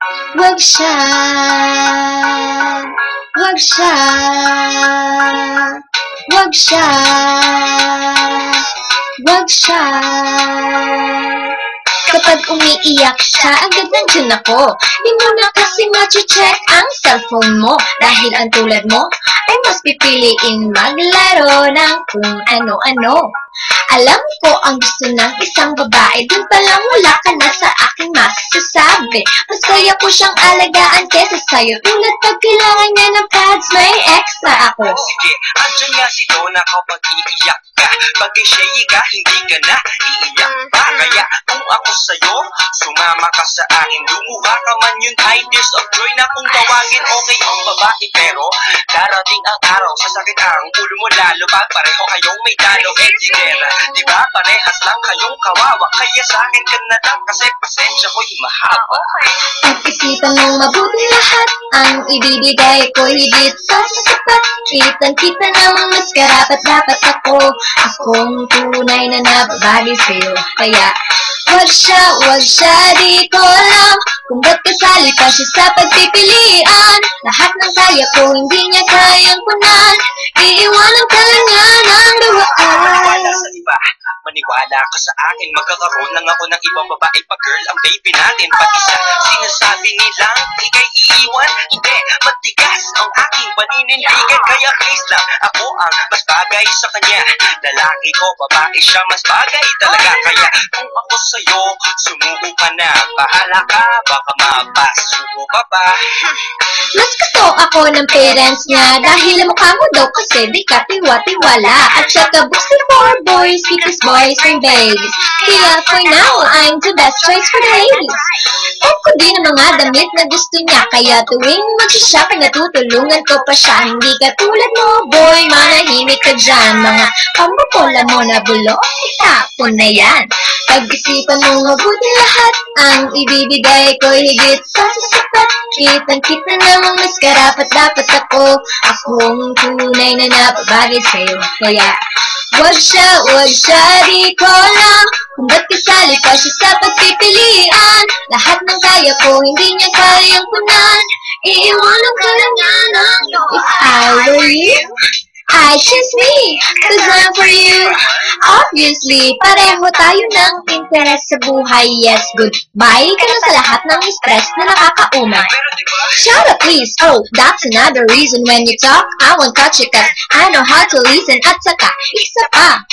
Wag siya, wag siya, wag siya, wag siya. Kapag umiiyak siya, agad nandiyan ako. Di mo na kasi machi-check ang cellphone mo. Dahil ang tulad mo, ay mas pipiliin maglaro ng kung ano-ano. Alam ko ang gusto ng isang babae, dun palang wala ka na sa aking masasabi. Mas kaya ko siyang alagaan kesa sa'yo. Tulad pag kailangan niya ng pads, may extra ako. Sige, andyan nga si Donna kapag iiyak ka. Pag siya ka, hindi ka na iiyak pa. Kaya kung ako sa'yo, sumama ka sa akin. Lumuha ka man yun ay tears of joy na kung tawagin okay ang babae. Pero darating ang araw, sasakit ang ulo mo lalo. Pag pareho kayong may talo, engineera. Diba parehas lang kayong kawawa. Kaya sa akin ka na lang kasi pasensya ko'y mahaba. Pag-isipan mong mabuti lahat, ang ibibigay ko higit sa sasapat. Kitang-kita namang mas karapat-dapat ako. Akong tunay na nababagi sa'yo. Kaya wag siya, di ko alam kung ba't kasali pa siya sa pagpipilian. Lahat ng kaya ko, hindi niya kayang punan. Iiwanan ka lang niya ng dawaan. Maniwala sa iba, maniwala ka sa akin. Magkakaroon lang ako ng ibang babae pa girl, ang baby natin. Pati sa sinasabi nilang ikay iiwan, hindi, matigas ang aking paninindigan. Kaya please lang, ako ang mas bagay sa kanya. Lalaki ko, babae siya, mas bagay talaga. Kaya kung ako sa'yo, sumuko ka na. Bahala ka, baka mapasuko ka pa. Mas gusto ako ng parents niya dahil mukha mo daw kasi di ka tiwa-tiwala. At saka books for boys, because boys and babies. Kaya for now, I'm the best choice for the ladies. Huwag ko din ang mga damit na gusto niya. Kaya tuwing mag-shopping natutulungan ko pa siya. Hindi ka tulad mo, boy, manahimik ka dyan. Mga pambapola mo na bulok, itapon na yan. Pag-isipan mo mabuti lahat, ang ibibigay ko higit sa sasapat. Kitang-kita namang mas karapat-dapat ako. Akong tunay na nababagay sa'yo. Kaya wag siya, di ko alam kung ba't kasali pa siya sa pagpipilian. Lahat ng kaya ko, hindi niya kayang punan. Iiwanan ka lang niya ng if I were you, I choose me, cause I'm for you. Obviously, pareho tayo ng interes sa buhay. Yes, goodbye ka na sa lahat ng stress na nakakauma. Shut up please, oh, that's another reason when you talk, I won't touch you cause I know how to listen. At saka, isa pa,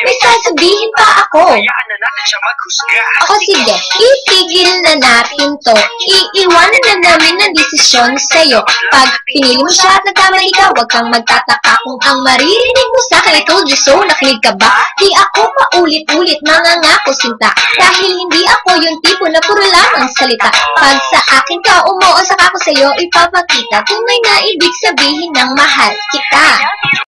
may sasabihin pa ako. Hayaan na natin siya maghusga. O sige, itigil na natin to. Iiwanan na namin ang desisyon sa'yo. Pag pinili mo siya at nagkamali ka, huwag kang magtataka kung ang maririnig mo sa'kin ay told you so. Nakinig ka ba? Di ako paulit-ulit mangangako sinta. Dahil hindi ako yung tipo na puro lamang salita. Pag sa akin ka umuo, saka ko sa'yo ipapakita tunay na ibig sabihin ng mahal kita.